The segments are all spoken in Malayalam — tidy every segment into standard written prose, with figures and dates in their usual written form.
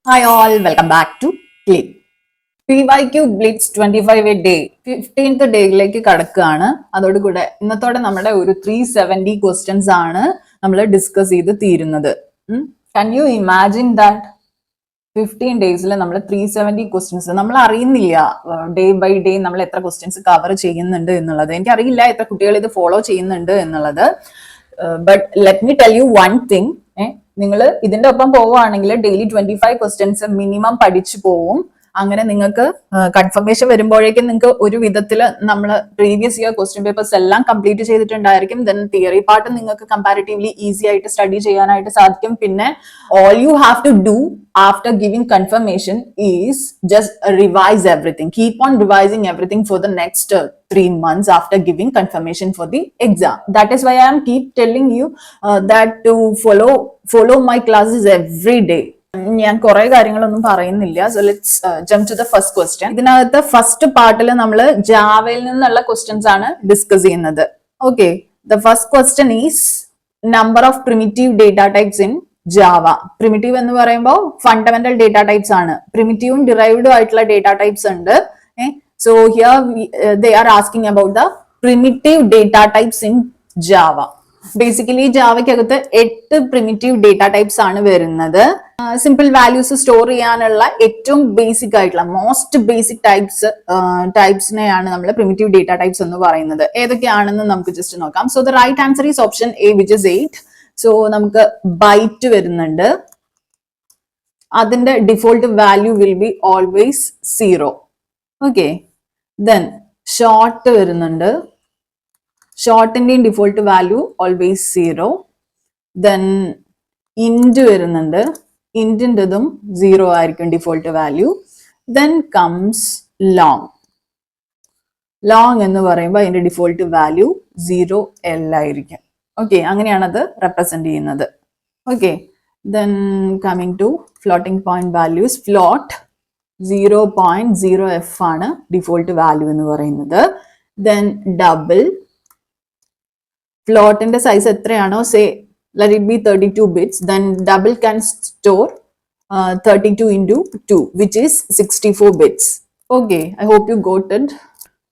Hi all, welcome back to Click. PYQ Blitz 25 day 15th ഡേയിലേക്ക് കടക്കുകയാണ്. അതോടുകൂടെ ഇന്നത്തോടെ നമ്മുടെ ഒരു 370 ക്വസ്റ്റ്യൻസ് ആണ് നമ്മൾ ഡിസ്കസ് ചെയ്ത് തീരുന്നത്. Can you imagine that 15 ഡേയ്സിൽ നമ്മൾ 370 ക്വസ്റ്റ്യൻസ് നമ്മൾ അറിയുന്നില്ല ഡേ ബൈ ഡേ നമ്മൾ എത്ര ക്വസ്റ്റ്യൻസ് കവർ ചെയ്യുന്നുണ്ട് എന്നുള്ളത്. എനിക്കറിയില്ല എത്ര കുട്ടികൾ ഇത് ഫോളോ ചെയ്യുന്നുണ്ട് എന്നുള്ളത്. But let me tell you one thing. നിങ്ങൾ ഇതിന്റെ ഒപ്പം പോവുകയാണെങ്കിൽ ഡെയിലി 25 ക്വസ്റ്റ്യൻസ് മിനിമം പഠിച്ചു പോവും. അങ്ങനെ നിങ്ങൾക്ക് കൺഫർമേഷൻ വരുമ്പോഴേക്കും നിങ്ങൾക്ക് ഒരു വിധത്തിൽ നമ്മൾ പ്രീവിയസ് ഇയർ ക്വസ്റ്റ്യൻ പേപ്പേഴ്സ് എല്ലാം കംപ്ലീറ്റ് ചെയ്തിട്ടുണ്ടായിരിക്കും. ദെൻ തിയറി പാർട്ട് നിങ്ങൾക്ക് കമ്പാരിറ്റീവ്ലി ഈസി ആയിട്ട് സ്റ്റഡി ചെയ്യാനായിട്ട് സാധിക്കും. പിന്നെ all you have to do after giving confirmation is just revise everything. Keep on revising everything for the next 3 months after giving confirmation for the exam. That is why I am keep telling you that to follow my classes every day. ഞാൻ കുറെ കാര്യങ്ങളൊന്നും പറയുന്നില്ല. So let's jump to the first question. ഇതിനകത്ത് ഫസ്റ്റ് പാർട്ടിൽ നമ്മൾ ജാവയിൽ നിന്നുള്ള ക്വസ്റ്റ്യൻസ് ആണ് ഡിസ്കസ് ചെയ്യുന്നത്. Okay, the first question is number of primitive data types in Java. Primitive എന്ന് പറയുമ്പോൾ ഫണ്ടമെന്റൽ ഡേറ്റ ടൈപ്സ് ആണ്. പ്രിമിറ്റീവും ഡിറൈവ്ഡും ആയിട്ടുള്ള ഡേറ്റ ടൈപ്സ് ഉണ്ട്. So here they are asking about the primitive data types in Java. Basically ജാവയ്ക്കകത്ത് 8 primitive data types ആണ് വരുന്നത്. സിമ്പിൾ വാല്യൂസ് സ്റ്റോർ ചെയ്യാനുള്ള ഏറ്റവും ബേസിക് ആയിട്ടുള്ള മോസ്റ്റ് ബേസിക് ടൈപ്സിനെയാണ് നമ്മൾ പ്രിമിറ്റീവ് ഡേറ്റ ടൈപ്സ് എന്ന് പറയുന്നത്. ഏതൊക്കെയാണെന്ന് നമുക്ക് ജസ്റ്റ് നോക്കാം. So the right answer is option A, which is 8. So നമുക്ക് ബൈറ്റ് വരുന്നുണ്ട്. അതിന്റെ default value will be always 0. Okay, then short വരുന്നുണ്ട്. ഷോർട്ടിന്റെയും default value always 0. Then int വരുന്നുണ്ട്. ഇന്റിൻ്റെതും 0 ആയിരിക്കും default value. Then comes long. Long എന്ന് പറയുമ്പോൾ അതിന്റെ ഡിഫോൾട്ട് വാല്യൂ 0L ആയിരിക്കും. ഓക്കെ, അങ്ങനെയാണ് അത് റെപ്രസെന്റ് ചെയ്യുന്നത്. Okay, then coming to floating point values. Float 0.0f ആണ് ഡിഫോൾട്ട് വാല്യൂ എന്ന് പറയുന്നത്. Then double. ഫ്ലോട്ടിന്റെ സൈസ് എത്രയാണോ, say let it be 32 bits, then double can store 32 into 2, which is 64 bits. Okay, I hope you got it.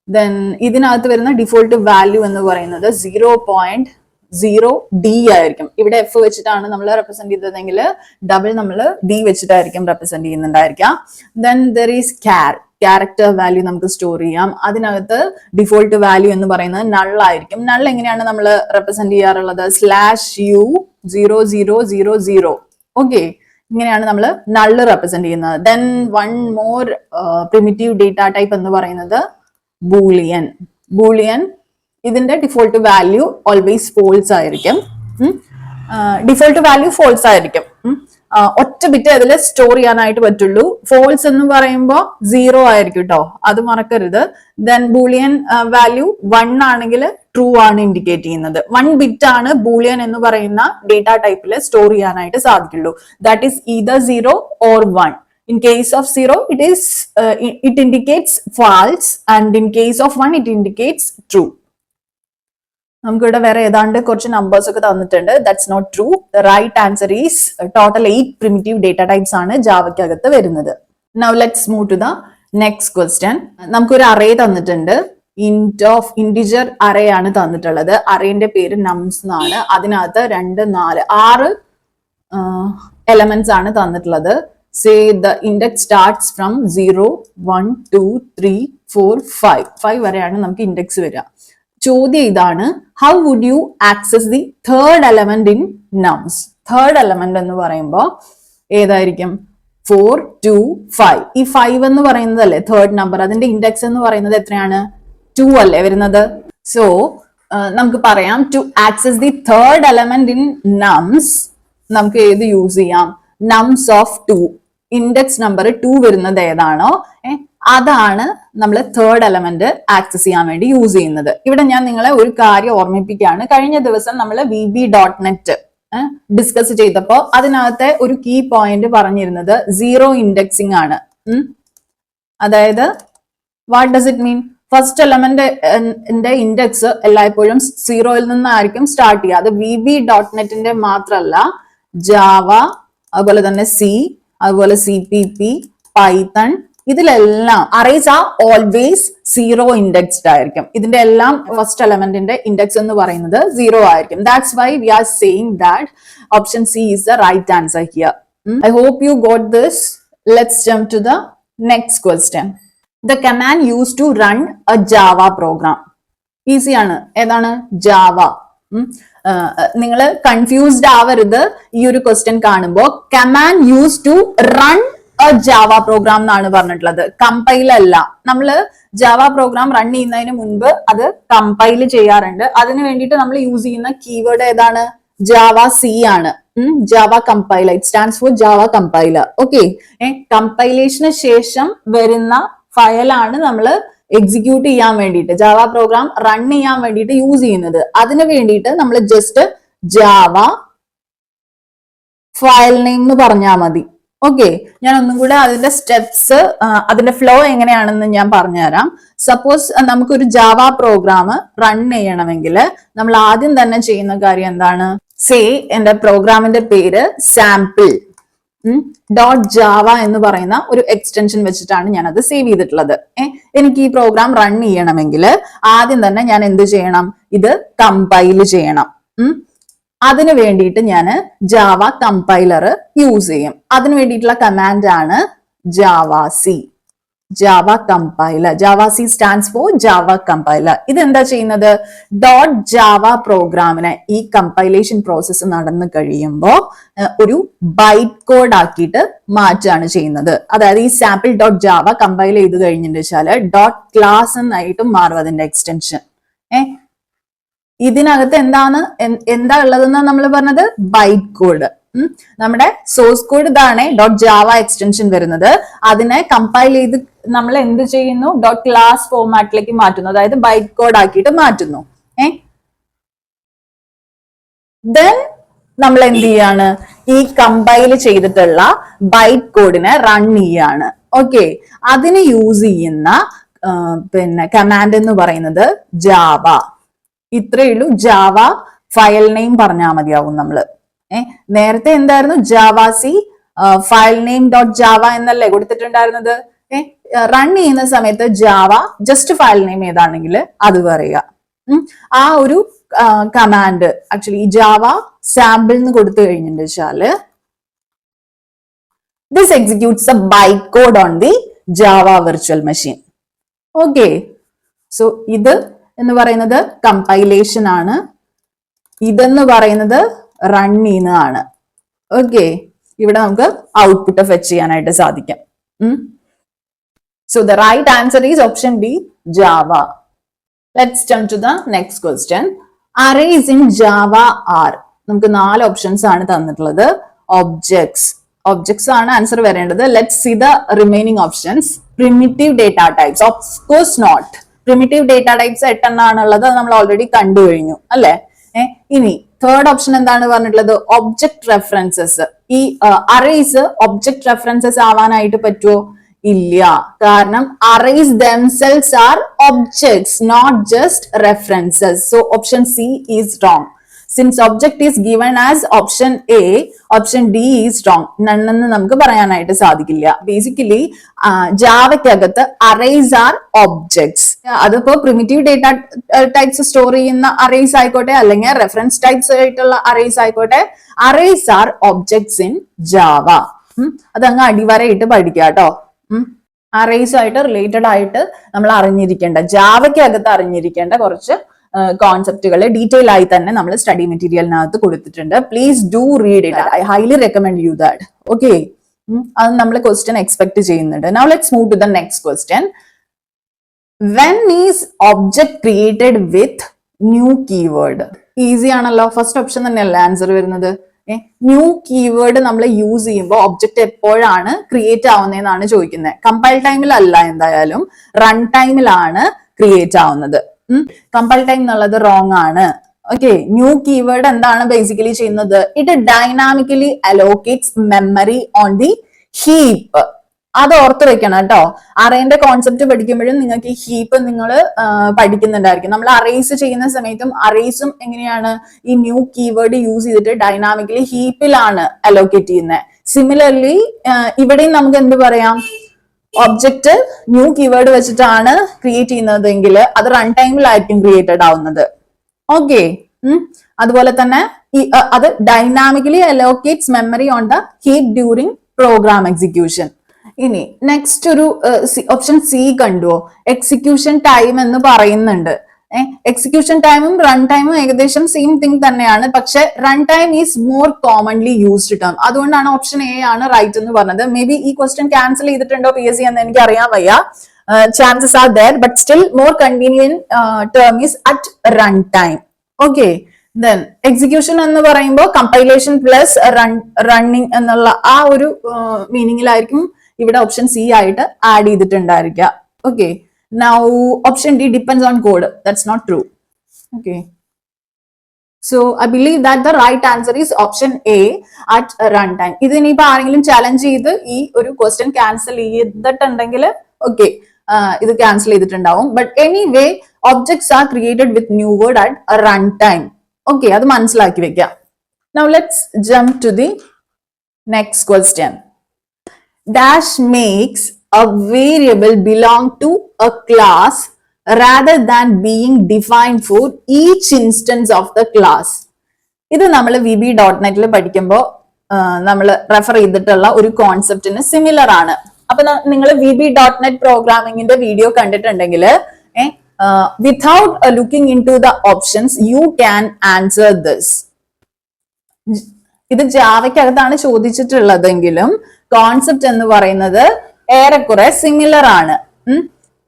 Then ഇതിനകത്ത് വരുന്ന ഡിഫോൾട്ട് വാല്യൂ എന്ന് പറയുന്നത് 0.0D ആയിരിക്കും. ഇവിടെ എഫ് വെച്ചിട്ടാണ് നമ്മൾ റെപ്രസെന്റ് ചെയ്തതെങ്കിൽ ഡബിൾ നമ്മൾ ഡി വെച്ചിട്ടായിരിക്കും റെപ്രസെന്റ് ചെയ്യുന്നുണ്ടായിരിക്കാം. Then there is character value നമുക്ക് സ്റ്റോർ ചെയ്യാം. അതിനകത്ത് ഡിഫോൾട്ട് വാല്യൂ എന്ന് പറയുന്നത് നൾ ആയിരിക്കും. നൾ എങ്ങനെയാണ് നമ്മൾ റെപ്രസെന്റ് ചെയ്യാറുള്ളത്? /U0000. ഓക്കെ, ഇങ്ങനെയാണ് നമ്മൾ നള്ള് റെപ്രസെന്റ് ചെയ്യുന്നത്. Then one more primitive data type എന്ന് പറയുന്നത് ബൂളിയൻ. ഇതിന്റെ ഡിഫോൾട്ട് വാല്യൂ ഓൾവേസ് ഫോൾസ് ആയിരിക്കും. ഡിഫോൾട്ട് വാല്യൂ ഫോൾസ് ആയിരിക്കും. ഒറ്റ ബിറ്റ് അതിൽ സ്റ്റോർ ചെയ്യാനായിട്ട് പറ്റുള്ളൂ. ഫോൾസ് എന്ന് പറയുമ്പോൾ 0 ആയിരിക്കും കേട്ടോ, അത് മറക്കരുത്. ദെൻ ബൂളിയൻ വാല്യൂ 1 ആണെങ്കിൽ ട്രൂ ആണ് ഇൻഡിക്കേറ്റ് ചെയ്യുന്നത്. 1 ബിറ്റ് ആണ് ബൂളിയൻ എന്ന് പറയുന്ന ഡേറ്റ ടൈപ്പിൽ സ്റ്റോർ ചെയ്യാനായിട്ട് സാധിക്കുള്ളൂ. That is either 0 or 1. In case of 0, it indicates false, and in case of 1, it indicates true. നമുക്കിവിടെ വേറെ ഏതാണ്ട് കുറച്ച് നമ്പേഴ്സ് ഒക്കെ തന്നിട്ടുണ്ട്. That's not true. The right answer is total 8 primitive data types ആണ് ജാവയ്ക്കകത്ത് വരുന്നത്. Now let's move to the next question. നമുക്കൊരു അറേ തന്നിട്ടുണ്ട്. ഇന്റിജർ അറേ ആണ് തന്നിട്ടുള്ളത്. അറേന്റെ പേര് നംസ് എന്നാണ്. അതിനകത്ത് 2, 4, 6 എലമെന്റ്സ് ആണ് തന്നിട്ടുള്ളത്. Say the index starts from 0, 1, 2, 3, 4, 5 വരെയാണ് നമുക്ക് ഇൻഡെക്സ് വരിക. ചോദ്യം ഇതാണ്, how would you access the third element in nums? Third element എന്ന് പറയുമ്പോൾ ഏതായിരിക്കും? 4, 2, 5. ഈ 5 എന്ന് പറയുന്നതല്ലേ തേർഡ് നമ്പർ. അതിന്റെ ഇൻഡെക്സ് എന്ന് പറയുന്നത് എത്രയാണ്? 2 അല്ലേ വരുന്നത്. സോ നമുക്ക് പറയാം, to access the third element in nums നമുക്ക് ഏത് യൂസ് ചെയ്യാം? നംസ് ഓഫ് 2. ഇൻഡെക്സ് നമ്പർ 2 വരുന്നത് ഏതാണോ അതാണ് നമ്മൾ തേർഡ് എലമെന്റ് ആക്സസ് ചെയ്യാൻ വേണ്ടി യൂസ് ചെയ്യുന്നത്. ഇവിടെ ഞാൻ നിങ്ങളെ ഒരു കാര്യം ഓർമ്മിപ്പിക്കുകയാണ്. കഴിഞ്ഞ ദിവസം നമ്മൾ VB.NET ഡിസ്കസ് ചെയ്തപ്പോൾ അതിനകത്തെ ഒരു കീ പോയിന്റ് പറഞ്ഞിരുന്നത് 0 ഇൻഡെക്സിംഗ് ആണ്. അതായത് what does it mean? First എലമെന്റിന്റെ ഇൻഡെക്സ് എല്ലായ്പ്പോഴും 0യിൽ നിന്നായിരിക്കും സ്റ്റാർട്ട് ചെയ്യുക. അത് VB.NET മാത്രമല്ല, ജാവ, അതുപോലെ തന്നെ C, അതുപോലെ CPP, Python, ഇതിലെല്ലാം arrays are always 0 indexed ആയിരിക്കും. ഇതിന്റെ എല്ലാം ഫസ്റ്റ് എലമെന്റിന്റെ ഇൻഡെക്സ് എന്ന് പറയുന്നത് 0 ആയിരിക്കും. That's why we are saying that option C is the right answer here. I hope you got this. Let's jump to the next question. The command used to run a Java program. Easy ആണ്. ഏതാണ്? Java. നിങ്ങൾ കൺഫ്യൂസ്ഡ് ആവരുത് ഈ ഒരു ക്വസ്റ്റ്യൻ കാണുമ്പോൾ. Command use to run a Java program എന്നാണ് പറഞ്ഞിട്ടുള്ളത്, കമ്പൈൽ അല്ല. നമ്മള് ജാവ പ്രോഗ്രാം റൺ ചെയ്യുന്നതിന് മുൻപ് അത് കമ്പൈൽ ചെയ്യാറുണ്ട്. അതിന് വേണ്ടിയിട്ട് നമ്മൾ യൂസ് ചെയ്യുന്ന കീവേഡ് ഏതാണ്? ജാവ സി ആണ്. Java compiler. It stands for Java compiler. Okay, കമ്പൈലേഷന് ശേഷം വരുന്ന ഫയലാണ് നമ്മൾ എക്സിക്യൂട്ട് ചെയ്യാൻ വേണ്ടിയിട്ട്, ജാവ പ്രോഗ്രാം റൺ ചെയ്യാൻ വേണ്ടിയിട്ട് യൂസ് ചെയ്യുന്നത്. അതിന് വേണ്ടിയിട്ട് നമ്മൾ ജസ്റ്റ് ജാവ ഫയൽ നെയിം എന്ന് പറഞ്ഞാൽ മതി. ഓക്കെ, ഞാൻ ഒന്നും കൂടെ അതിന്റെ സ്റ്റെപ്സ്, അതിന്റെ ഫ്ലോ എങ്ങനെയാണെന്ന് ഞാൻ പറഞ്ഞുതരാം. സപ്പോസ് നമുക്കൊരു ജാവ പ്രോഗ്രാം റൺ ചെയ്യണമെങ്കിൽ നമ്മൾ ആദ്യം തന്നെ ചെയ്യുന്ന കാര്യം എന്താണ്? സേ എന്റെ പ്രോഗ്രാമിന്റെ പേര് സാമ്പിൾ .java എന്ന് പറയുന്ന ഒരു എക്സ്റ്റൻഷൻ വെച്ചിട്ടാണ് ഞാൻ അത് സേവ് ചെയ്തിട്ടുള്ളത്. എനിക്ക് ഈ പ്രോഗ്രാം റൺ ചെയ്യണമെങ്കിൽ ആദ്യം തന്നെ ഞാൻ എന്ത് ചെയ്യണം? ഇത് കമ്പൈൽ ചെയ്യണം. അതിന് വേണ്ടിയിട്ട് ഞാൻ ജാവ കമ്പൈലർ യൂസ് ചെയ്യും. അതിന് വേണ്ടിയിട്ടുള്ള കമാൻഡ് ആണ് Java C. Java compiler. Java C stands for Java compiler. ഇതെന്താ ചെയ്യുന്നത്? .java പ്രോഗ്രാമിനെ ഈ കമ്പൈലേഷൻ പ്രോസസ്സ് നടന്നു കഴിയുമ്പോൾ ഒരു ബൈറ്റ് കോഡ് ആക്കിയിട്ട് മാറ്റാണ് ചെയ്യുന്നത്. അതായത് ഈ സാമ്പിൾ .java കമ്പൈൽ ചെയ്ത് കഴിഞ്ഞിട്ട് വെച്ചാല് .class എന്നായിട്ടും മാറും അതിന്റെ എക്സ്റ്റൻഷൻ. ഇതിനകത്ത് എന്താ ഉള്ളതെന്നാണ് നമ്മൾ പറഞ്ഞത്? Byte code. നമ്മുടെ സോഴ്സ് കോഡ് ഇതാണ് .java എക്സ്റ്റൻഷൻ വരുന്നത്. അതിനെ കമ്പൈൽ ചെയ്ത് നമ്മൾ എന്ത് ചെയ്യുന്നു? .class ഫോർമാറ്റിലേക്ക് മാറ്റുന്നു, അതായത് ബൈറ്റ് കോഡ് ആക്കിയിട്ട് മാറ്റുന്നു. ദെൻ നമ്മൾ എന്ത് ചെയ്യാണ്? ഈ കമ്പൈൽ ചെയ്തിട്ടുള്ള ബൈറ്റ് കോഡിനെ റൺ ചെയ്യാണ്. ഓക്കെ, അതിന് യൂസ് ചെയ്യുന്ന കമാൻഡ് എന്ന് പറയുന്നത് ജാവ. ഇത്രയേ ഉള്ളൂ. ജാവ ഫയൽ നെയിം പറഞ്ഞാൽ മതിയാവും നമ്മള്. നേരത്തെ എന്തായിരുന്നു? Java C file name .java എന്നല്ലേ കൊടുത്തിട്ടുണ്ടായിരുന്നത്. റൺ ചെയ്യുന്ന സമയത്ത് ജാവ ജസ്റ്റ് ഫയൽ നെയിം ഏതാണെങ്കിൽ അത് പറയുക. ആ ഒരു കമാൻഡ് ആക്ച്വലി ജാവ സാമ്പിൾ എന്ന് കൊടുത്തു കഴിഞ്ഞിട്ട് വെച്ചാല് this executes a byte code on the Java virtual machine. Okay, so ഇത് എന്ന് പറയുന്നത് കമ്പൈലേഷൻ ആണ്. ഇതെന്ന് പറയുന്നത് റൺ ചെയ്യുന്നതാണ്. ഓക്കെ, ഇവിടെ നമുക്ക് ഔട്ട്പുട്ട് ഫെച്ച് ചെയ്യാനായിട്ട് സാധിക്കും. So the right answer is option B, Java. Let's jump to the next question. Arrays in Java are. നമുക്ക് 4 ഓപ്ഷൻസ് ആണ് തന്നിട്ടുള്ളത്. ഒബ്ജക്ട്സ് ആണ് ആൻസർ വരേണ്ടത്. Let's see the remaining options. Primitive data types. Of course not. Primitive data types 8 എണ്ണാണുള്ളത്. അത് നമ്മൾ ഓൾറെഡി കണ്ടു കഴിഞ്ഞു അല്ലെ. ഇനി തേർഡ് ഓപ്ഷൻ എന്താണ് പറഞ്ഞിട്ടുള്ളത്? Object references. ഈ അറേസ് ഒബ്ജക്ട് റെഫറൻസസ് ആവാനായിട്ട് പറ്റുമോ? ഇല്ല. കാരണം arrays themselves are objects, not just references. So option C is wrong. Since object is given as option A, option D is wrong. None എന്ന് നമുക്ക് പറയാനായിട്ട് സാധിക്കില്ല. ബേസിക്കലി ജാവയ്ക്കകത്ത് arrays are objects. അതിപ്പോ പ്രിമിറ്റീവ് ഡേറ്റ ടൈപ്സ് സ്റ്റോർ ചെയ്യുന്ന arrays ആയിക്കോട്ടെ, അല്ലെങ്കിൽ റെഫറൻസ് ടൈപ്സ് ആയിട്ടുള്ള arrays ആയിക്കോട്ടെ, arrays are objects in Java. അതങ്ങ് അടിവരയിട്ട് പഠിക്കുക കേട്ടോ. അറേസ് ആയിട്ട് റിലേറ്റഡ് ആയിട്ട് നമ്മൾ അറിഞ്ഞിരിക്കേണ്ട, ജാവയ്ക്കകത്ത് അറിഞ്ഞിരിക്കേണ്ട കുറച്ച് കോൺസെപ്റ്റുകൾ ഡീറ്റെയിൽ ആയി തന്നെ നമ്മൾ സ്റ്റഡി മെറ്റീരിയലിനകത്ത് കൊടുത്തിട്ടുണ്ട്. Please do read it. I highly recommend you that. Okay, അത് നമ്മൾ ക്വസ്റ്റ്യൻ എക്സ്പെക്ട് ചെയ്യുന്നുണ്ട്. Now let's move to the next question. When is object created with new keyword? Easy ആണല്ലോ. ഫസ്റ്റ് ഓപ്ഷൻ തന്നെയല്ലേ ആൻസർ വരുന്നത്. ന്യൂ കീവേഡ് നമ്മൾ യൂസ് ചെയ്യുമ്പോൾ ഒബ്ജക്ട് എപ്പോഴാണ് ക്രിയേറ്റ് ആവുന്നതെന്നാണ് ചോദിക്കുന്നത്. കമ്പൈൽ ടൈമിലല്ല, എന്തായാലും റൺ ടൈമിലാണ് ക്രിയേറ്റ് ആവുന്നത്. കമ്പൈൽ ടൈം എന്നുള്ളത് റോങ് ആണ്. ഓക്കെ, ന്യൂ കീവേഡ് എന്താണ് ബേസിക്കലി ചെയ്യുന്നത്? It dynamically allocates memory on the heap. അത് ഓർത്ത് വെക്കണം കേട്ടോ. അറേന്റെ കോൺസെപ്റ്റ് പഠിക്കുമ്പോഴും നിങ്ങൾക്ക് ഈ ഹീപ്പ് നിങ്ങൾ പഠിക്കുന്നുണ്ടായിരിക്കും. നമ്മൾ അറേസ് ചെയ്യുന്ന സമയത്തും അറേസും എങ്ങനെയാണ് ഈ ന്യൂ കീവേഡ് യൂസ് ചെയ്തിട്ട് ഡൈനാമിക്കലി ഹീപ്പിലാണ് അലോക്കേറ്റ് ചെയ്യുന്നത്. സിമിലർലി ഇവിടെയും നമുക്ക് എന്ത് പറയാം, ഒബ്ജക്റ്റ് ന്യൂ കീവേഡ് വെച്ചിട്ടാണ് ക്രിയേറ്റ് ചെയ്യുന്നതെങ്കിൽ അത് റൺ ടൈമിലായിരിക്കും ക്രിയേറ്റഡ് ആവുന്നത്. ഓക്കെ, അതുപോലെ തന്നെ അത് dynamically allocates memory on the heap during program execution. ഇനി നെക്സ്റ്റ് ഒരു ഓപ്ഷൻ സി കണ്ടുവോ, എക്സിക്യൂഷൻ ടൈം എന്ന് പറയുന്നുണ്ട്. എക്സിക്യൂഷൻ ടൈമും റൺ ടൈമും ഏകദേശം സെയിം തിങ് തന്നെയാണ്, പക്ഷെ run time is more commonly used term. അതുകൊണ്ടാണ് ഓപ്ഷൻ എ ആണ് റൈറ്റ് എന്ന് പറഞ്ഞത്. മേ ബി ഈ ക്വസ്റ്റ്യൻ ക്യാൻസൽ ചെയ്തിട്ടുണ്ടോ PSC എന്ന് എനിക്ക് അറിയാൻ വയ്യ. chances are there, but still more convenient term is at run time. Okay, then execution എന്ന് പറയുമ്പോൾ compilation plus running എന്നുള്ള ആ ഒരു മീനിങ്ങിലായിരിക്കും ഇവിടെ ഓപ്ഷൻ സി ആയിട്ട് add ചെയ്തിട്ടുണ്ടായിരിക്കുക. Okay, now option D depends on code. That's not true. Okay, so I believe that the right answer is option A at runtime. ഇതിനിപ്പോ ആരെങ്കിലും ചാലഞ്ച് ചെയ്ത് ഈ ഒരു ക്വസ്റ്റ്യൻ ക്യാൻസൽ ചെയ്തിട്ടുണ്ടെങ്കിൽ ഓക്കെ, ഇത് ക്യാൻസൽ ചെയ്തിട്ടുണ്ടാവും. But anyway objects are created with new word at run time. Okay, അത് മനസ്സിലാക്കി വെക്കാം. Now let's jump to the next question. Dash makes a variable belong to a class rather than being defined for each instance of the class. ഇത് നമ്മൾ VB.NET പഠിക്കുമ്പോൾ നമ്മൾ റെഫർ ചെയ്തിട്ടുള്ള ഒരു കോൺസെപ്റ്റിന് സിമിലർ ആണ്. അപ്പൊ നിങ്ങൾ VB.NET പ്രോഗ്രാമിംഗിന്റെ വീഡിയോ കണ്ടിട്ടുണ്ടെങ്കിൽ without looking into the options you can answer this. ഇത് ജാവയ്ക്കകത്താണ് ചോദിച്ചിട്ടുള്ളതെങ്കിലും കോൺസെപ്റ്റ് എന്ന് പറയുന്നത് ഏറെക്കുറെ സിമിലർ ആണ്.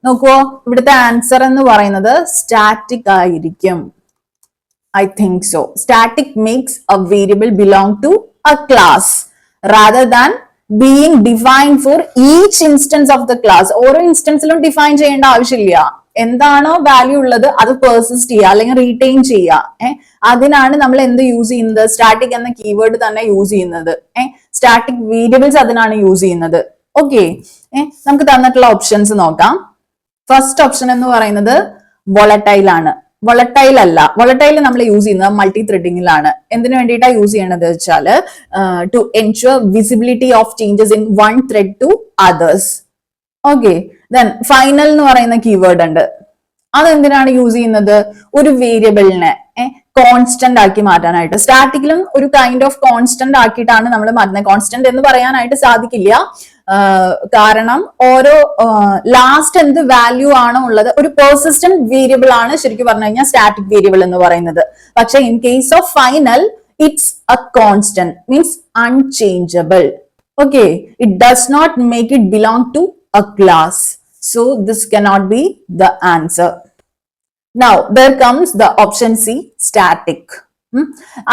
നോക്കുവോ, ഇവിടുത്തെ ആൻസർ എന്ന് പറയുന്നത് സ്റ്റാറ്റിക് ആയിരിക്കും. I think so. Static makes a variable belong to a class rather than being defined for each instance of the class. ഓരോ ഇൻസ്റ്റൻസിലും ഡിഫൈൻ ചെയ്യേണ്ട ആവശ്യമില്ല. എന്താണോ വാല്യൂ ഉള്ളത് അത് പെർസിസ്റ്റ് ചെയ്യുക അല്ലെങ്കിൽ റീറ്റെയിൻ ചെയ്യുക. അതിനാണ് നമ്മൾ എന്ത് യൂസ് ചെയ്യുന്നത്, സ്റ്റാറ്റിക് എന്ന കീവേഡ് തന്നെ യൂസ് ചെയ്യുന്നത്. സ്റ്റാറ്റിക് വേരിയബിൾസ് അതിനാണ് യൂസ് ചെയ്യുന്നത്. ഓക്കെ, നമുക്ക് തന്നിട്ടുള്ള ഓപ്ഷൻസ് നോക്കാം. ഫസ്റ്റ് ഓപ്ഷൻ എന്ന് പറയുന്നത് വോളറ്റൈൽ ആണ്. വോളറ്റൈൽ അല്ല, വോളറ്റൈൽ നമ്മൾ യൂസ് ചെയ്യുന്നത് മൾട്ടി ത്രെഡിങ്ങിലാണ്. എന്തിനു വേണ്ടിയിട്ടാണ് യൂസ് ചെയ്യണത് വെച്ചാൽ to ensure visibility of changes in one thread to others. Okay, then final എന്ന് പറയുന്ന കീവേഡ് ഉണ്ട്. അതെന്തിനാണ് യൂസ് ചെയ്യുന്നത്, ഒരു വേരിയബിളിനെ കോൺസ്റ്റന്റ് ആക്കി മാറ്റാനായിട്ട്. സ്റ്റാറ്റിക്കിലും ഒരു കൈൻഡ് ഓഫ് കോൺസ്റ്റന്റ് ആക്കിയിട്ടാണ് നമ്മൾ മാറ്റുന്നത്. കോൺസ്റ്റന്റ് എന്ന് പറയാനായിട്ട് സാധിക്കില്ല, കാരണം ഓരോ ലാസ്റ്റ് എന്ത് വാല്യൂ ആണോ ഉള്ളത് ഒരു പെർസിസ്റ്റന്റ് വേരിയബിൾ ആണ് ശരിക്കും പറഞ്ഞു കഴിഞ്ഞാൽ സ്റ്റാറ്റിക് വേരിയബിൾ എന്ന് പറയുന്നത്. പക്ഷെ in case of final it's a constant, means unchangeable. Okay, it does not make it belong to a class. So this cannot be the answer. Now there comes the option C, static.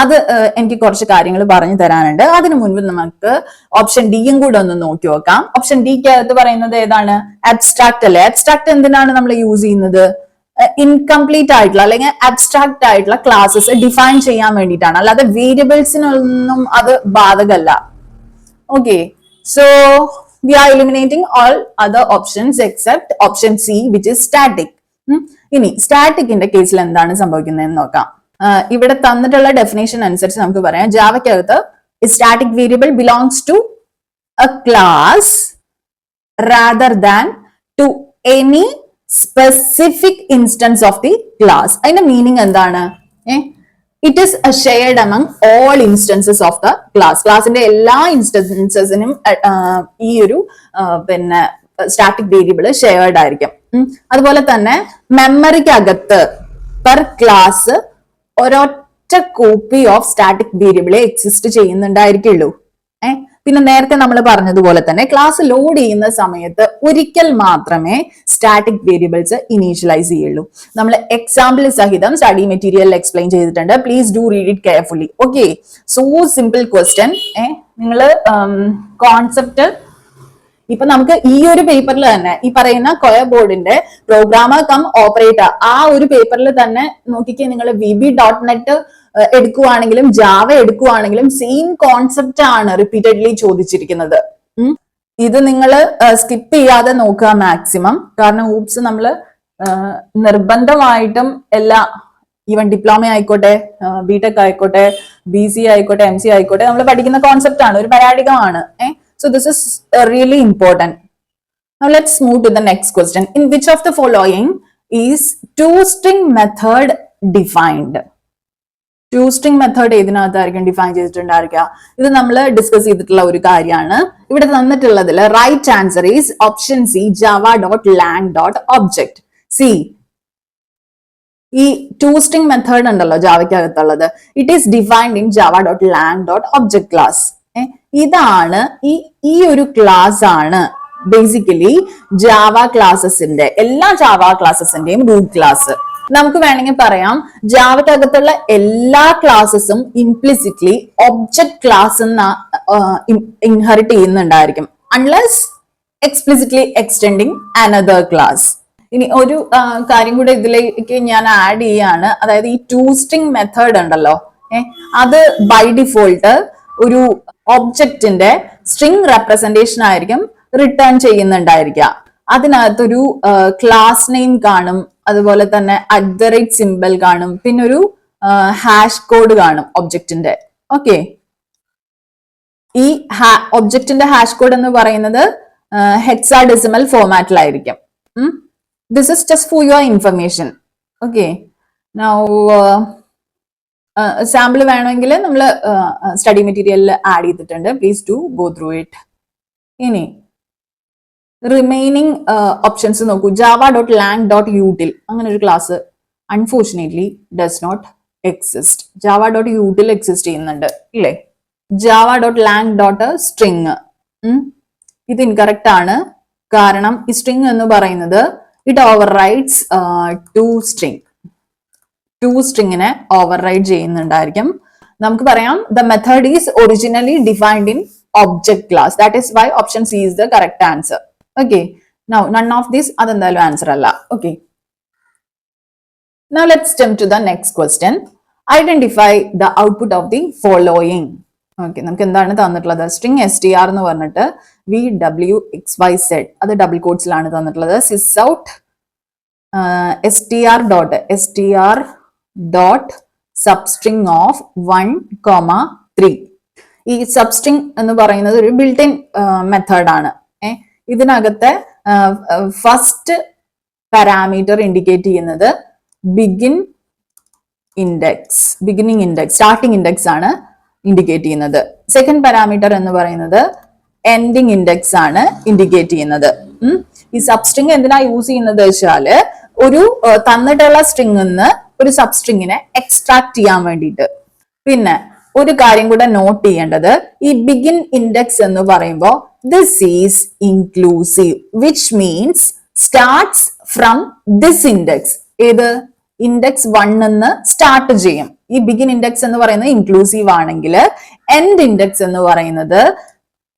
അത് എനിക്ക് കുറച്ച് കാര്യങ്ങൾ പറഞ്ഞു തരാനുണ്ട്. അതിനു മുൻപ് നമുക്ക് ഓപ്ഷൻ ഡിയും കൂടെ ഒന്ന് നോക്കി നോക്കാം. ഓപ്ഷൻ ഡിക്ക് അകത്ത് പറയുന്നത് ഏതാണ്, അബ്സ്ട്രാക്ട് അല്ലേ. അബ്സ്ട്രാക്ട് എന്തിനാണ് നമ്മൾ യൂസ് ചെയ്യുന്നത്, ഇൻകംപ്ലീറ്റ് ആയിട്ടുള്ള അല്ലെങ്കിൽ അബ്സ്ട്രാക്ട് ആയിട്ടുള്ള ക്ലാസ്സസ് ഡിഫൈൻ ചെയ്യാൻ വേണ്ടിയിട്ടാണ്, അല്ലാതെ വേരിയബിൾസിനൊന്നും അത് ബാധകമല്ല. Okay, so we are eliminating all other options except option C, which is static. ഇനി സ്റ്റാറ്റിക്കിന്റെ കേസിൽ എന്താണ് സംഭവിക്കുന്നതെന്ന് നോക്കാം. ഇവിടെ തന്നിട്ടുള്ള ഡെഫിനേഷൻ അനുസരിച്ച് നമുക്ക് പറയാം, ജാവയ്ക്കകത്ത് static variable belongs to a class rather than to any specific instance of the class. അതിന്റെ മീനിങ് എന്താണ്, it is shared among all instances of the class. ക്ലാസിന്റെ എല്ലാ ഇൻസ്റ്റൻസസിനും ഈ ഒരു പിന്നെ സ്റ്റാറ്റിക് വേരിയബിൾ ഷെയർഡ് ആയിരിക്കും. അതുപോലെ തന്നെ മെമ്മറിക്കകത്ത് പെർ ക്ലാസ് ഒരൊറ്റ കോപ്പി ഓഫ് സ്റ്റാറ്റിക് വേരിയബിളെ എക്സിസ്റ്റ് ചെയ്യുന്നുണ്ടായിരിക്കുള്ളൂ. പിന്നെ നേരത്തെ നമ്മൾ പറഞ്ഞതുപോലെ തന്നെ ക്ലാസ് ലോഡ് ചെയ്യുന്ന സമയത്ത് ഒരിക്കൽ മാത്രമേ സ്റ്റാറ്റിക് വേരിയബിൾസ് ഇനീഷ്യലൈസ് ചെയ്യുള്ളൂ. നമ്മൾ എക്സാമ്പിൾ സഹിതം സ്റ്റഡി മെറ്റീരിയൽ എക്സ്പ്ലെയിൻ ചെയ്തിട്ടുണ്ട്. Please do read it carefully. Okay, so simple question. നിങ്ങൾ കോൺസെപ്റ്റ് ഇപ്പൊ നമുക്ക് ഈ ഒരു പേപ്പറിൽ തന്നെ ഈ പറയുന്ന കൊയർ ബോർഡിന്റെ പ്രോഗ്രാമർ കം ഓപ്പറേറ്റർ ആ ഒരു പേപ്പറിൽ തന്നെ നോക്കിക്കേ, നിങ്ങൾ VB.NET എടുക്കുവാണെങ്കിലും ജാവ എടുക്കുവാണെങ്കിലും സെയിം കോൺസെപ്റ്റ് ആണ് റിപ്പീറ്റഡ്ലി ചോദിച്ചിരിക്കുന്നത്. ഇത് നിങ്ങൾ സ്കിപ്പ് ചെയ്യാതെ നോക്കുക മാക്സിമം, കാരണം ഊപ്സ് നമ്മൾ നിർബന്ധമായിട്ടും എല്ലാ ഈവൻ ഡിപ്ലോമ ആയിക്കോട്ടെ, ബിടെക് ആയിക്കോട്ടെ, BC ആയിക്കോട്ടെ, MC ആയിക്കോട്ടെ, നമ്മൾ പഠിക്കുന്ന കോൺസെപ്റ്റ് ആണ്, ഒരു പരാഡികമാണ്. So this is really important. Now let's move to the next question. In which of the following is two-string method defined? Two-string method ഏതിനകത്തായിരിക്കും ഡിഫൈൻ ചെയ്തിട്ടുണ്ടായിരിക്കുക? ഇത് നമ്മൾ ഡിസ്കസ് ചെയ്തിട്ടുള്ള ഒരു കാര്യമാണ്. ഇവിടെ തന്നിട്ടുള്ളതിൽ right answer is option C, java.lang.object. C, ഈ two-string മെത്തേഡ് ഉണ്ടല്ലോ ജാവയ്ക്കകത്തുള്ളത്, it is defined in java.lang.object class. ഇതാണ് ഈ ഒരു ക്ലാസ് ആണ് ബേസിക്കലി ജാവ ക്ലാസസിന്റെ, എല്ലാ ജാവ ക്ലാസസിന്റെയും റൂട്ട് ക്ലാസ്. നമുക്ക് വേണമെങ്കിൽ പറയാം ജാവയ്ക്കകത്തുള്ള എല്ലാ ക്ലാസസും ഇംപ്ലിസിറ്റ്ലി ഒബ്ജക്ട് ക്ലാസ് ഇൻഹെറിറ്റ് ചെയ്യുന്നുണ്ടായിരിക്കും, unless explicitly extending another class. ഇനി ഒരു കാര്യം കൂടെ ഇതിലേക്ക് ഞാൻ ആഡ് ചെയ്യാണ്, അതായത് ഈ two-string മെത്തേഡ് ഉണ്ടല്ലോ, അത് ബൈ ഡിഫോൾട്ട് ഒരു ഒബ്ജക്റ്റിന്റെ സ്ട്രിംഗ് റെപ്രസെന്റേഷൻ ആയിരിക്കും റിട്ടേൺ ചെയ്യുന്നുണ്ടായിരിക്കുക. അതിനകത്തൊരു ക്ലാസ് നെയിം കാണും, അതുപോലെ തന്നെ @ സിമ്പിൾ കാണും, പിന്നെ ഒരു ഹാഷ് കോഡ് കാണും ഒബ്ജക്റ്റിന്റെ. ഓക്കെ, ഈ ഒബ്ജക്റ്റിന്റെ ഹാഷ് കോഡ് എന്ന് പറയുന്നത് ഹെക്സാഡെസിമൽ ഫോർമാറ്റിലായിരിക്കും. This is just for your information. Okay, now sample വേണമെങ്കിൽ നമ്മൾ സ്റ്റഡി മെറ്റീരിയലിൽ ആഡ് ചെയ്തിട്ടുണ്ട്, please to go through it. ഇനി റിമൈനിങ് ഓപ്ഷൻസ് നോക്കൂ. java.lang.util അങ്ങനെ ഒരു class unfortunately does not exist. java.util exist ചെയ്യുന്നുണ്ട് ഇല്ലേ? java.lang.string ഇത് ഇൻകറക്റ്റ് ആണ്. കാരണം ഈ സ്ട്രിംഗ് എന്ന് പറയുന്നത് ഇറ്റ് ഓവർറൈഡ്സ് ടു സ്ട്രിങ്ങിനെ ഓവർറൈഡ് ചെയ്യുന്നുണ്ടായിരിക്കും. നമുക്ക് പറയാം the method is originally defined in object class. That is why option C is the correct answer. Okay, now none of this adendalu answer alla. Okay, now let's jump to the next question. Identify the output of the following. Okay, നമുക്ക് എന്താണ് തന്നിട്ടുള്ളത്? string str എന്ന് പറഞ്ഞിട്ട് vwxyz, അത് ഡബിൾ കോട്ട്സിലാണ് തന്നിട്ടുള്ളത്. sysout str dot substring of 1,3. ഈ സബ്സ്ട്രിംഗ് എന്ന് പറയുന്നത് ഒരു ബിൽറ്റ് ഇൻ മെത്തേഡ് ആണ്. ഇതിനകത്തെ ഫസ്റ്റ് പാരാമീറ്റർ ഇൻഡിക്കേറ്റ് ചെയ്യുന്നത് ബിഗിനിങ് ഇൻഡെക്സ്, സ്റ്റാർട്ടിംഗ് ഇൻഡെക്സ് ആണ് ഇൻഡിക്കേറ്റ് ചെയ്യുന്നത്. സെക്കൻഡ് പാരാമീറ്റർ എന്ന് പറയുന്നത് എൻഡിങ് ഇൻഡെക്സ് ആണ് ഇൻഡിക്കേറ്റ് ചെയ്യുന്നത്. ഈ സബ്സ്ട്രിംഗ് എന്തിനാ യൂസ് ചെയ്യുന്നത് വെച്ചാല് ഒരു തന്നിട്ടുള്ള സ്ട്രിംഗിൽ നിന്ന് ഒരു സബ്സ്ട്രിങ്ങിനെ എക്സ്ട്രാക്ട് ചെയ്യാൻ വേണ്ടിയിട്ട്. പിന്നെ ഒരു കാര്യം കൂടെ നോട്ട് ചെയ്യേണ്ടത്, ഈ ബിഗിൻ ഇൻഡെക്സ് എന്ന് പറയുമ്പോൾ this is inclusive, which means starts from this index. ഏത് ഇൻഡെക്സ് 1 എന്ന് സ്റ്റാർട്ട് ചെയ്യും. ഈ ബിഗിൻ ഇൻഡെക്സ് എന്ന് പറയുന്നത് ഇൻക്ലൂസീവ് ആണെങ്കിൽ എൻഡ് ഇൻഡെക്സ് എന്ന് പറയുന്നത്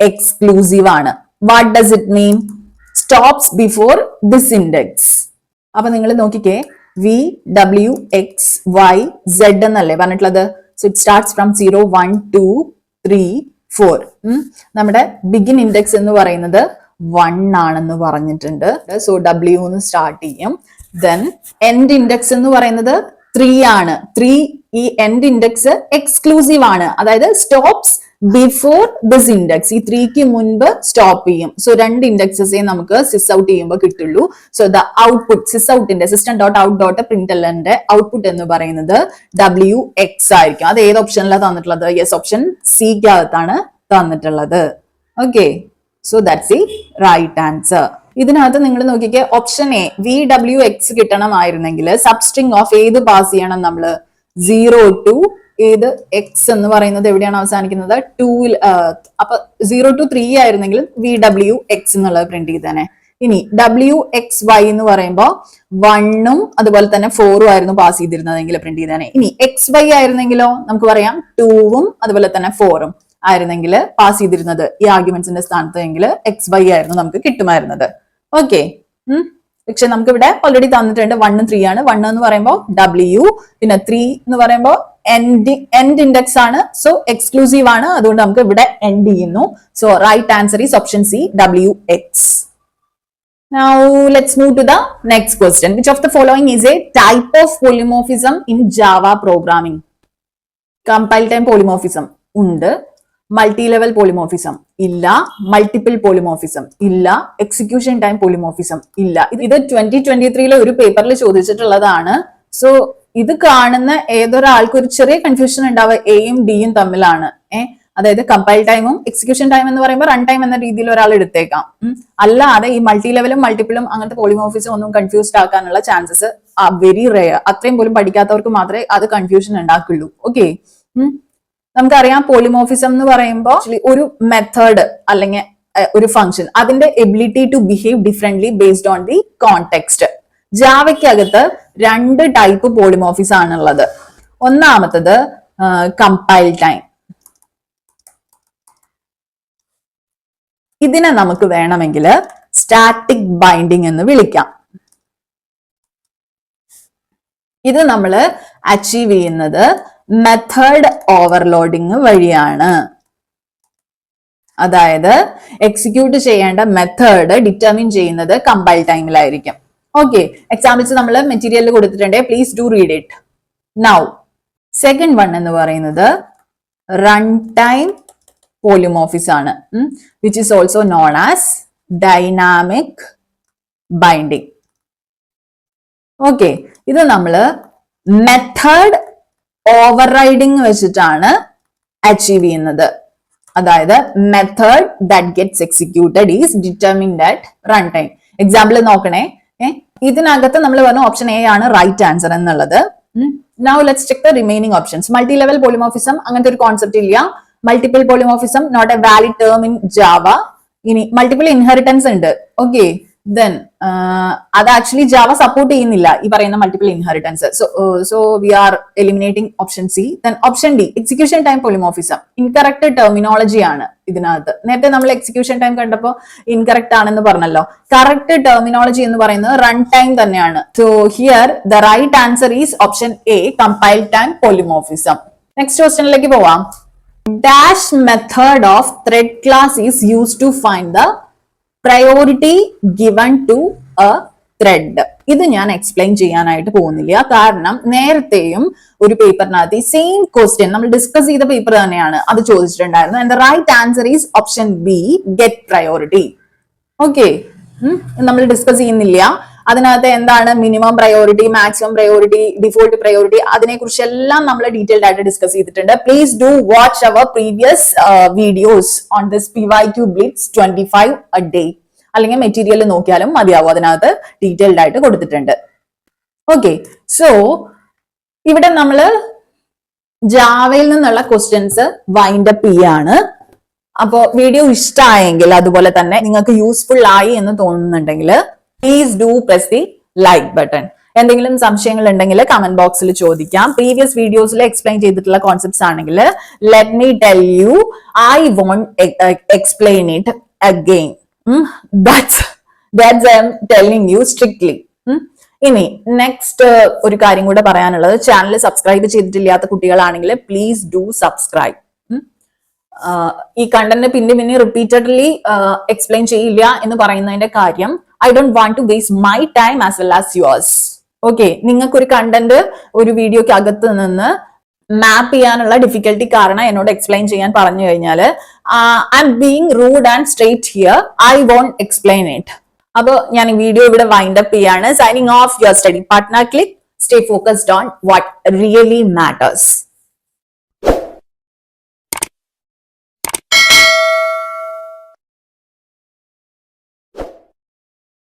എക്സ്ക്ലൂസീവ് ആണ്. What does it mean? Stops before this index. അപ്പൊ നിങ്ങൾ നോക്കിക്കേ, VWXYZ എന്നല്ലേ പറഞ്ഞിട്ടുള്ളത്. So it starts from 0, 1, 2, 3, 4. നമ്മുടെ ബിഗിൻ ഇൻഡെക്സ് എന്ന് പറയുന്നത് 1 ആണെന്ന് പറഞ്ഞിട്ടുണ്ട്. സോ W എന്ന് സ്റ്റാർട്ട് ചെയ്യും. ദെൻ എൻഡ് ഇൻഡെക്സ് എന്ന് പറയുന്നത് 3 ആണ്. 3 ഈ എൻഡ് ഇൻഡെക്സ് എക്സ്ക്ലൂസീവ് ആണ്, അതായത് സ്റ്റോപ്സ് ബിഫോർ ദിസ് ഇൻഡെക്സ്. ഈ 3ക്ക് മുൻപ് സ്റ്റോപ്പ് ചെയ്യും. സോ രണ്ട് ഇൻഡെക്സസേ നമുക്ക് സിസ് ഔട്ട് ചെയ്യുമ്പോൾ കിട്ടുള്ളൂ. സോ ദ ഔട്ട്പുട്ട് സിസ് ഔട്ടിന്റെ system.out.printlnന്റെ ഔട്ട്പുട്ട് എന്ന് പറയുന്നത് WX ആയിരിക്കും. അത് ഏത് ഓപ്ഷനിലാണ് തന്നിട്ടുള്ളത്? യെസ്, ഓപ്ഷൻ സിക്ക് അകത്താണ് തന്നിട്ടുള്ളത്. Okay, so that's the right answer. ഇതിനകത്ത് നിങ്ങൾ നോക്കിക്കേ, ഓപ്ഷൻ എ VWX കിട്ടണമായിരുന്നെങ്കിൽ സബ്സ്ട്രിംഗ് ഓഫ് ഏത് പാസ് ചെയ്യണം നമ്മൾ? 0 to ഏത് എക്സ് എന്ന് പറയുന്നത് എവിടെയാണ് അവസാനിക്കുന്നത്? 2ൽ. അപ്പൊ 0 to 3 ആയിരുന്നെങ്കിൽ VWX എന്നുള്ളത് പ്രിന്റ് ചെയ്തേനെ. ഇനി WXY എന്ന് പറയുമ്പോൾ 1ഉം അതുപോലെ തന്നെ 4ഉം ആയിരുന്നു പാസ് ചെയ്തിരുന്നതെങ്കിൽ പ്രിന്റ് ചെയ്തേനെ. ഇനി XY ആയിരുന്നെങ്കിലോ നമുക്ക് പറയാം 2ഉം അതുപോലെ തന്നെ 4ഉം ആയിരുന്നെങ്കിൽ പാസ് ചെയ്തിരുന്നത് ഈ ആർഗ്യുമെന്റ്സിന്റെ സ്ഥാനത്ത് എങ്കിൽ XY ആയിരുന്നു നമുക്ക് കിട്ടുമായിരുന്നത്. ഓക്കെ, പക്ഷെ നമുക്ക് ഇവിടെ ഓൾറെഡി തന്നിട്ടുണ്ട് 1ഉം 3 ആണ്. 1 എന്ന് പറയുമ്പോൾ W, പിന്നെ 3 എന്ന് പറയുമ്പോൾ എൻഡ് ഇൻഡെക്സ് ആണ്. സോ എക്സ്ക്ലൂസീവ് ആണ്, അതുകൊണ്ട് നമുക്ക് ഇവിടെ എൻഡ് ചെയ്യുന്നു. So right answer is option C, WX. Now let's move to the next question. Which of the following is a type of polymorphism in Java programming? Compile time polymorphism ഉണ്ട്, മൾട്ടി ലെവൽ പോളിമോർഫിസം ഇല്ല, മൾട്ടിപ്പിൾ പോളിമോർഫിസം ഇല്ല, എക്സിക്യൂഷൻ ടൈം പോളിമോർഫിസം ഇല്ല. ഇത് 2023 ഒരു പേപ്പറിൽ ചോദിച്ചിട്ടുള്ളതാണ്. സോ ഇത് കാണുന്ന ഏതൊരാൾക്കും ഒരു ചെറിയ കൺഫ്യൂഷൻ ഉണ്ടാവുക എയും ഡിയും തമ്മിലാണ്. അതായത് കമ്പൈൽ ടൈമും എക്സിക്യൂഷൻ ടൈം എന്ന് പറയുമ്പോൾ റൺ ടൈം എന്ന രീതിയിൽ ഒരാൾ എടുത്തേക്കാം. അല്ലാതെ ഈ മൾട്ടി ലെവലും മൾട്ടിപ്പിളും അങ്ങനത്തെ പോളിമോർഫിസം ഒന്നും കൺഫ്യൂസ്ഡ് ആക്കാനുള്ള ചാൻസസ് വെരി റെയർ. അത്രയും പോലും പഠിക്കാത്തവർക്ക് മാത്രമേ അത് കൺഫ്യൂഷൻ ഉണ്ടാക്കുള്ളൂ. ഓക്കെ, നമുക്കറിയാം പോളിമോർഫിസം എന്ന് പറയുമ്പോൾ ഒരു മെത്തേഡ് അല്ലെങ്കിൽ ഒരു ഫംഗ്ഷൻ അതിന്റെ ability to behave differently based on the context. ജാവയ്ക്കകത്ത് 2 ടൈപ്പ് പോളിമോർഫിസം ആണുള്ളത്. ഒന്നാമത്തത് കമ്പൈൽ ടൈം. ഇതിനെ നമുക്ക് വേണമെങ്കിൽ സ്റ്റാറ്റിക് ബൈൻഡിങ് എന്ന് വിളിക്കാം. ഇത് നമ്മൾ അച്ചീവ് ചെയ്യുന്നത് മെത്തേഡ് ഓവർലോഡിങ് വഴിയാണ്. അതായത് എക്സിക്യൂട്ട് ചെയ്യേണ്ട മെത്തേഡ് ഡിറ്റർമിൻ ചെയ്യുന്നത് കമ്പൈൽ ടൈമിലായിരിക്കും. ഓക്കെ, എക്സാമ്പിൾസ് നമ്മൾ മെറ്റീരിയലിൽ കൊടുത്തിട്ടുണ്ട്. Please do read it now. Second one എന്ന് പറയുന്നത് റൺ ടൈം പോളിമോർഫിസം ആണ്, which is also known as dynamic binding. Okay, ഇത് നമ്മള് മെത്തേഡ് ഓവർറൈഡിങ് വെച്ചിട്ടാണ് അച്ചീവ് ചെയ്യുന്നത്. അതായത് method that gets executed is determined at run time. Example നോക്കണേ. ഇതിനകത്ത് നമ്മൾ പറഞ്ഞു ഓപ്ഷൻ എ ആണ് റൈറ്റ് ആൻസർ എന്നുള്ളത്. Now let's check the remaining options. Multi level polymorphism അങ്ങനത്തെ ഒരു കോൺസെപ്റ്റ് ഇല്ല. Multiple polymorphism not a valid term in Java. ഇനി മൾട്ടിപ്പിൾ ഇൻഹെറിറ്റൻസ് ഉണ്ട്. ഓക്കെ, ദെൻ അത് ആക്ച്വലി ജാവ സപ്പോർട്ട് ചെയ്യുന്നില്ല ഈ പറയുന്ന multiple inheritance. So we are eliminating option C. Then option D execution time polymorphism. Incorrect terminology ആണ് ഇതിനകത്ത്. നേരത്തെ നമ്മൾ എക്സിക്യൂഷൻ ടൈം കണ്ടപ്പോൾ ഇൻകറക്റ്റ് ആണെന്ന് പറഞ്ഞല്ലോ. കറക്റ്റ് ടെർമിനോളജി എന്ന് പറയുന്നത് റൺ ടൈം തന്നെയാണ്. So here the right answer is option A compile time polymorphism. Next ക്വസ്റ്റ്യനിലേക്ക് പോവാം. Dash method of thread class is used to find the priority given to a thread. ഇത് ഞാൻ എക്സ്പ്ലെയിൻ ചെയ്യാനായിട്ട് പോകുന്നില്ല, കാരണം നേരത്തെയും ഒരു പേപ്പറിനകത്ത് ഈ സെയിം ക്വസ്റ്റ്യൻ നമ്മൾ ഡിസ്കസ് ചെയ്ത പേപ്പർ തന്നെയാണ് അത് ചോദിച്ചിട്ടുണ്ടായിരുന്നു. And the right answer is option B get priority. Okay, നമ്മൾ ഡിസ്കസ് ചെയ്യുന്നില്ല. അതിനകത്ത് എന്താണ് minimum priority, maximum priority, default priority, അതിനെ കുറിച്ചെല്ലാം നമ്മൾ ഡീറ്റെയിൽഡ് ആയിട്ട് ഡിസ്കസ് ചെയ്തിട്ടുണ്ട്. Please do watch our previous videos on this PYQ Blitz 25 a day. അല്ലെങ്കിൽ മെറ്റീരിയൽ നോക്കിയാലും മതിയാവും, അതിനകത്ത് ഡീറ്റെയിൽഡ് ആയിട്ട് കൊടുത്തിട്ടുണ്ട്. ഓക്കെ, സോ ഇവിടെ നമ്മൾ ജാവയിൽ നിന്നുള്ള ക്വസ്റ്റ്യൻസ് വൈൻഡ് അപ്പ് ചെയ്യാണ്. അപ്പോ വീഡിയോ ഇഷ്ടമായെങ്കിൽ, അതുപോലെ തന്നെ നിങ്ങൾക്ക് യൂസ്ഫുൾ ആയി എന്ന് തോന്നുന്നുണ്ടെങ്കിൽ please do press the like button. എന്തെങ്കിലും സംശയങ്ങൾ ഉണ്ടെങ്കിൽ കമന്റ് ബോക്സിൽ ചോദിക്കാം. പ്രീവിയസ് വീഡിയോസിൽ എക്സ്പ്ലെയിൻ ചെയ്തിട്ടുള്ള കോൺസെപ്റ്റ്സ് ആണെങ്കിൽ let me tell you, I won't explain it again. That's I am telling you strictly. ഇനി നെക്സ്റ്റ് ഒരു കാര്യം കൂടെ പറയാനുള്ളത്, ചാനൽ സബ്സ്ക്രൈബ് ചെയ്തിട്ടില്ലാത്ത കുട്ടികളാണെങ്കിൽ പ്ലീസ് ഡു സബ്സ്ക്രൈബ്. ഈ കണ്ടന്റ് പിന്നെ റിപ്പീറ്റഡ്ലി എക്സ്പ്ലെയിൻ ചെയ്യില്ല എന്ന് പറയുന്നതിന്റെ കാര്യം, I don't want to waste my time as well as yours. Okay, നിങ്ങൾക്ക് ഒരു കണ്ടന്റ് ഒരു വീഡിയോക്ക് അകത്ത് നിന്ന് മാപ്പ് ചെയ്യാനുള്ള ഡിഫിക്കൽട്ടി കാരണം എന്നോട് എക്സ്പ്ലെയിൻ ചെയ്യാൻ പറഞ്ഞു കഴിഞ്ഞാൽ I am being rude and straight here, I won't explain it. അപ്പൊ ഞാൻ ഈ വീഡിയോ ഇവിടെ വൈൻഡ് അപ്പ് ചെയ്യാണ്. Signing off your study partner click. Stay focused on what really matters.